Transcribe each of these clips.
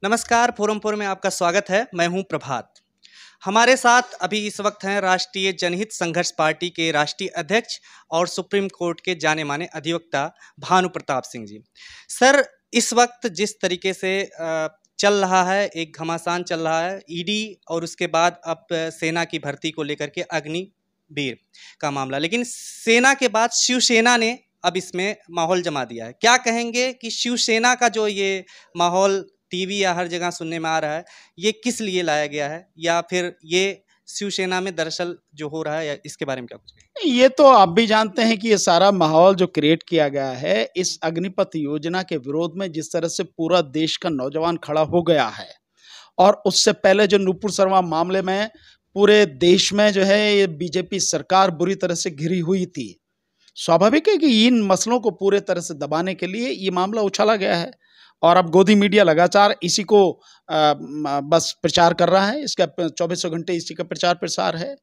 नमस्कार, forum four में आपका स्वागत है। मैं हूं प्रभात। हमारे साथ अभी इस वक्त हैं राष्ट्रीय जनहित संघर्ष पार्टी के राष्ट्रीय अध्यक्ष और सुप्रीम कोर्ट के जाने माने अधिवक्ता भानु प्रताप सिंह जी। सर, इस वक्त जिस तरीके से चल रहा है, एक घमासान चल रहा है ईडी और उसके बाद अब सेना की भर्ती को लेकर के अग्निवीर का मामला, लेकिन सेना के बाद शिवसेना ने अब इसमें माहौल जमा दिया है। क्या कहेंगे कि शिवसेना का जो ये माहौल टीवी या हर जगह सुनने में आ रहा है, ये किस लिए लाया गया है, या फिर ये शिवसेना में दरअसल जो हो रहा है, या इसके बारे में क्या कुछ कहेंगे? ये तो आप भी जानते हैं कि ये सारा माहौल जो क्रिएट किया गया है इस अग्निपथ योजना के विरोध में, जिस तरह से पूरा देश का नौजवान खड़ा हो गया है, और उससे पहले जो नुपुर शर्मा मामले में पूरे देश में जो है ये बीजेपी सरकार बुरी तरह से घिरी हुई थी। स्वाभाविक है कि इन मसलों को पूरे तरह से दबाने के लिए ये मामला उछाला गया है, और अब गोदी मीडिया लगातार इसी को बस प्रचार कर रहा है। इसका 24 घंटे इसी का प्रचार प्रसार है।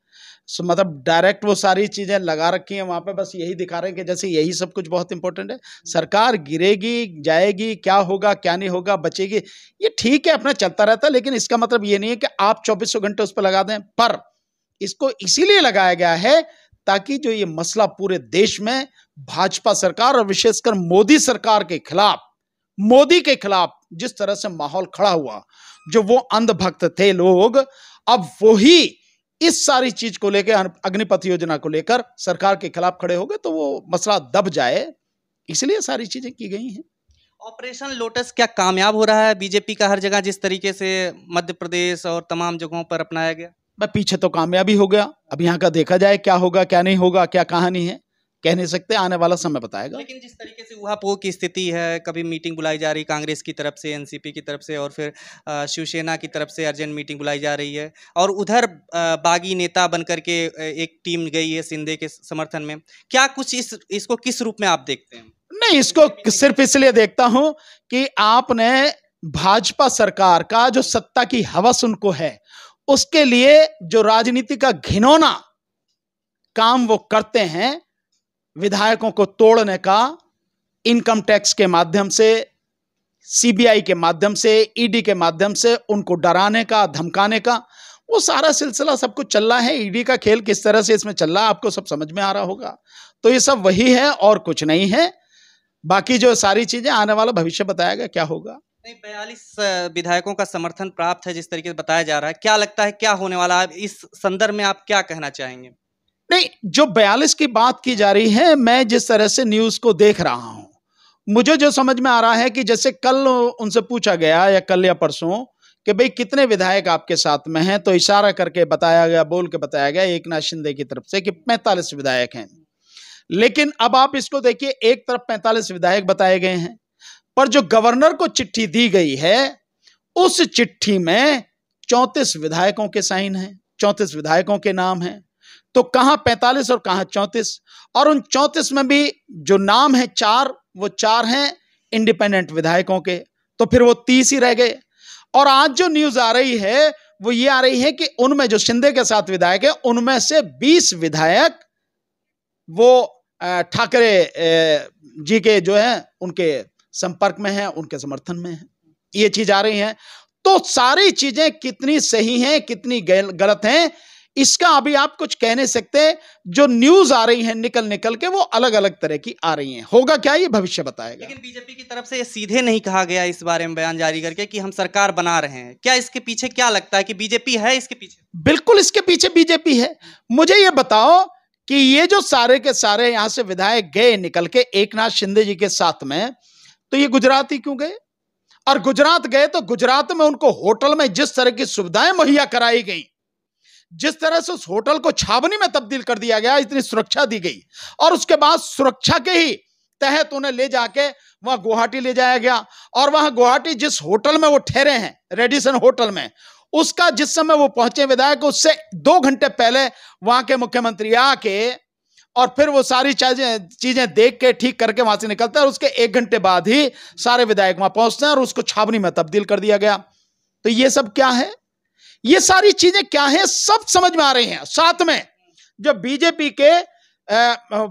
मतलब डायरेक्ट वो सारी चीजें लगा रखी हैं वहां पे, बस यही दिखा रहे हैं कि जैसे यही सब कुछ बहुत इंपॉर्टेंट है। सरकार गिरेगी, जाएगी, क्या होगा क्या नहीं होगा, बचेगी, ये ठीक है, अपना चलता रहता है, लेकिन इसका मतलब ये नहीं है कि आप 24 घंटे उस पर लगा दें। पर इसको इसीलिए लगाया गया है ताकि जो ये मसला पूरे देश में भाजपा सरकार और विशेषकर मोदी के खिलाफ जिस तरह से माहौल खड़ा हुआ, जो वो अंधभक्त थे लोग, अब वही इस सारी चीज को लेकर, अग्निपथ योजना को लेकर सरकार के खिलाफ खड़े हो गए, तो वो मसला दब जाए, इसलिए सारी चीजें की गई हैं। ऑपरेशन लोटस क्या कामयाब हो रहा है बीजेपी का हर जगह, जिस तरीके से मध्य प्रदेश और तमाम जगहों पर अपनाया गया? मैं पीछे तो कामयाबी हो गया, अब यहाँ का देखा जाए क्या होगा क्या नहीं होगा, क्या कहानी है, कह नहीं सकते, आने वाला समय बताएगा। लेकिन जिस तरीके से ऊहापोह की स्थिति है, कभी मीटिंग बुलाई जा रही कांग्रेस की तरफ से, एनसीपी की तरफ से, और फिर शिवसेना की तरफ से अर्जेंट मीटिंग बुलाई जा रही है, और उधर बागी नेता बनकर के एक टीम गई है शिंदे के समर्थन में। क्या कुछ इसको किस रूप में आप देखते हैं? नहीं, इसको सिर्फ इसलिए देखता हूं कि आपने भाजपा सरकार का जो सत्ता की हवस उनको है, उसके लिए जो राजनीति का घिनौना काम वो करते हैं, विधायकों को तोड़ने का, इनकम टैक्स के माध्यम से, सीबीआई के माध्यम से, ईडी के माध्यम से उनको डराने का, धमकाने का, वो सारा सिलसिला सब कुछ चल रहा है। ईडी का खेल किस तरह से इसमें चल रहा है आपको सब समझ में आ रहा होगा। तो ये सब वही है और कुछ नहीं है। बाकी जो सारी चीजें आने वाला भविष्य बताएगा क्या होगा। 42 विधायकों का समर्थन प्राप्त है जिस तरीके से बताया जा रहा है, क्या लगता है क्या होने वाला है? इस संदर्भ में आप क्या कहना चाहेंगे? नहीं, जो 42 की बात की जा रही है, मैं जिस तरह से न्यूज को देख रहा हूं, मुझे जो समझ में आ रहा है कि जैसे कल उनसे पूछा गया या कल या परसों कि भाई कितने विधायक आपके साथ में हैं, तो इशारा करके बताया गया, बोल के बताया गया एकनाथ शिंदे की तरफ से कि 45 विधायक हैं। लेकिन अब आप इसको देखिए, एक तरफ 45 विधायक बताए गए हैं, पर जो गवर्नर को चिट्ठी दी गई है, उस चिट्ठी में 34 विधायकों के साइन हैं, 34 विधायकों के नाम हैं। तो कहां 45 और कहां 34? और उन 34 में भी जो नाम है 4, वो 4 हैं इंडिपेंडेंट विधायकों के, तो फिर वो 30 ही रह गए। और आज जो न्यूज आ रही है वो ये आ रही है कि उनमें जो शिंदे के साथ विधायक है, उनमें से 20 विधायक वो ठाकरे जी के जो है उनके संपर्क में है, उनके समर्थन में है, ये चीज आ रही है। तो सारी चीजें कितनी सही हैं कितनी गलत हैं, इसका अभी आप कुछ कह नहीं सकते। जो न्यूज आ रही है निकल के वो अलग अलग तरह की आ रही हैं, होगा क्या ये भविष्य बताएगा। लेकिन बीजेपी की तरफ से ये सीधे नहीं कहा गया इस बारे में बयान जारी करके कि हम सरकार बना रहे हैं। क्या इसके पीछे क्या लगता है कि बीजेपी है इसके पीछे? बिल्कुल इसके पीछे बीजेपी है। मुझे ये बताओ कि ये जो सारे के सारे यहां से विधायक गए निकल के एकनाथ शिंदे जी के साथ में, तो ये गुजरात ही क्यों गए? और गुजरात गए तो गुजरात में उनको होटल में जिस तरह की सुविधाएं मुहैया कराई गई, जिस तरह से उस होटल को छावनी में तब्दील कर दिया गया, इतनी सुरक्षा दी गई, और उसके बाद सुरक्षा के ही तहत उन्हें ले जाके वहां गुवाहाटी ले जाया गया। और वहां गुवाहाटी जिस होटल में वो ठहरे हैं, रेडिसन होटल में, उसका जिस समय वो पहुंचे विधायक, उससे 2 घंटे पहले वहां के मुख्यमंत्री आके और फिर वो सारी चीजें देख के ठीक करके वहां से निकलते हैं, और उसके 1 घंटे बाद ही सारे विधायक वहां पहुंचते हैं और उसको छावनी में तब्दील कर दिया गया। तो ये सब क्या है? ये सारी चीजें क्या है, सब समझ में आ रही हैं। साथ में जो बीजेपी के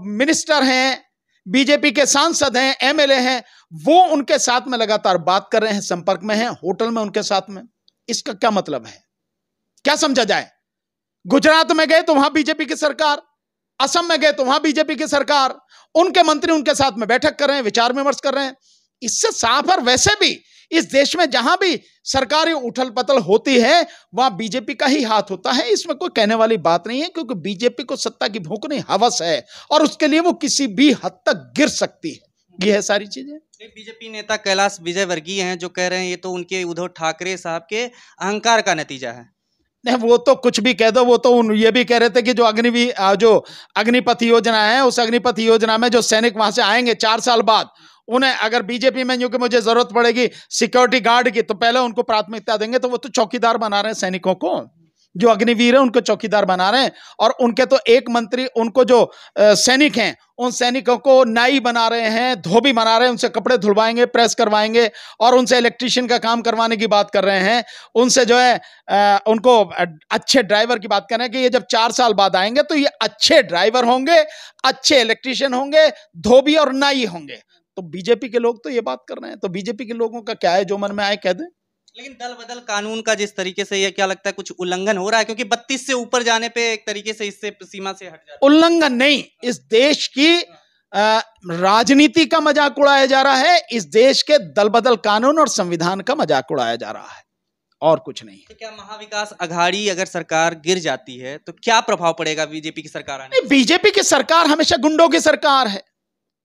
मिनिस्टर हैं, बीजेपी के सांसद हैं, एमएलए हैं, वो उनके साथ में लगातार बात कर रहे हैं, संपर्क में हैं, होटल में उनके साथ में। इसका क्या मतलब है, क्या समझा जाए? गुजरात में गए तो वहां बीजेपी की सरकार, असम में गए तो वहां बीजेपी की सरकार, उनके मंत्री उनके साथ में बैठक कर रहे हैं, विचार विमर्श कर रहे हैं। इससे साफ, और वैसे भी इस देश में जहां भी सरकारी उथल पथल होती है वहां बीजेपी का ही हाथ होता है। इसमें कोई कहने वाली बात नहीं है, क्योंकि बीजेपी को सत्ता की भूख नहीं, हवस है, और उसके लिए वो किसी भी हद तक गिर सकती है। ये है सारी चीजें। बीजेपी नेता कैलाश विजयवर्गीय हैं जो कह रहे हैं ये तो उनके उद्धव ठाकरे साहब के अहंकार का नतीजा है। नहीं, वो तो कुछ भी कह दो, वो तो ये भी कह रहे थे कि जो अग्निपथ योजना है, उस अग्निपथ योजना में जो सैनिक वहां से आएंगे 4 साल बाद, उन्हें अगर बीजेपी में यूं कि मुझे जरूरत पड़ेगी सिक्योरिटी गार्ड की, तो पहले उनको प्राथमिकता देंगे। तो वो तो चौकीदार बना रहे हैं सैनिकों को, जो अग्निवीर है उनको चौकीदार बना रहे हैं। और उनके तो एक मंत्री, उनको जो सैनिक हैं, उन सैनिकों को नाई बना रहे हैं, धोबी बना रहे हैं, उनसे कपड़े धुलवाएंगे, प्रेस करवाएंगे, और उनसे इलेक्ट्रीशियन का काम करवाने की बात कर रहे हैं। उनसे जो है उनको अच्छे ड्राइवर की बात कर रहे हैं कि ये जब 4 साल बाद आएंगे तो ये अच्छे ड्राइवर होंगे, अच्छे इलेक्ट्रीशियन होंगे, धोबी और नाई होंगे। तो बीजेपी के लोग तो ये बात कर रहे हैं। तो बीजेपी के लोगों का क्या है, जो मन में आए कह दें। लेकिन दल बदल कानून का जिस तरीके से ये क्या लगता है कुछ उल्लंघन हो रहा है, क्योंकि 32 से ऊपर जाने पे एक तरीके से इससे सीमा से हट जाता है। उल्लंघन नहीं, इस देश की राजनीति का मजाक उड़ाया जा रहा है, इस देश के दल बदल कानून और संविधान का मजाक उड़ाया जा रहा है, और कुछ नहीं। तो क्या महाविकास अघाड़ी अगर सरकार गिर जाती है तो क्या प्रभाव पड़ेगा बीजेपी की सरकार आने? बीजेपी की सरकार हमेशा गुंडों की सरकार है,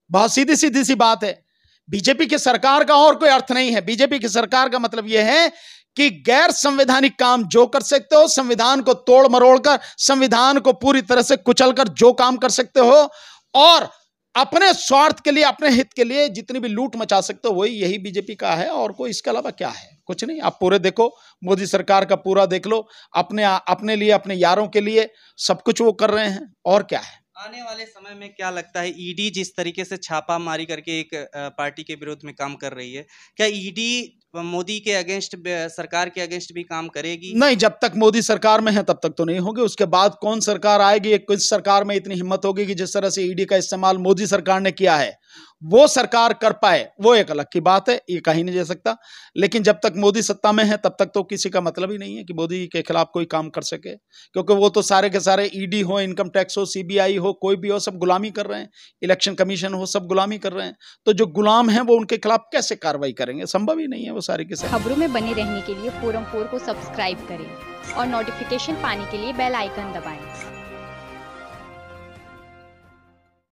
बहुत सीधी सीधी सी बात है। बीजेपी की सरकार का और कोई अर्थ नहीं है। बीजेपी की सरकार का मतलब यह है कि गैर संवैधानिक काम जो कर सकते हो, संविधान को तोड़ मरोड़ कर, संविधान को पूरी तरह से कुचल कर जो काम कर सकते हो, और अपने स्वार्थ के लिए, अपने हित के लिए जितनी भी लूट मचा सकते हो, वही यही बीजेपी का है। और कोई इसके अलावा क्या है? कुछ नहीं। आप पूरे देखो, मोदी सरकार का पूरा देख लो, अपने लिए, अपने यारों के लिए सब कुछ वो कर रहे हैं, और क्या है। आने वाले समय में क्या लगता है, ईडी जिस तरीके से छापामारी करके एक पार्टी के विरोध में काम कर रही है, क्या ईडी मोदी के अगेंस्ट, सरकार के अगेंस्ट भी काम करेगी? नहीं, जब तक मोदी सरकार में है तब तक तो नहीं होगी। उसके बाद कौन सरकार आएगी, किस सरकार में इतनी हिम्मत होगी कि जिस तरह से ईडी का इस्तेमाल मोदी सरकार ने किया है वो सरकार कर पाए, वो एक अलग की बात है, ये कहीं नहीं जा सकता। लेकिन जब तक मोदी सत्ता में है तब तक तो किसी का मतलब ही नहीं है कि मोदी के खिलाफ कोई काम कर सके, क्योंकि वो तो सारे के सारे ईडी हो, इनकम टैक्स हो, सीबीआई हो, कोई भी हो, सब गुलामी कर रहे हैं, इलेक्शन कमीशन हो, सब गुलामी कर रहे हैं। तो जो गुलाम हैं वो उनके खिलाफ कैसे कार्रवाई करेंगे? संभव ही नहीं है वो सारी के सारी। खबरों में बने रहने के लिए फोरम 4 को सब्सक्राइब करें और नोटिफिकेशन पाने के लिए बेल आइकन दबाएं।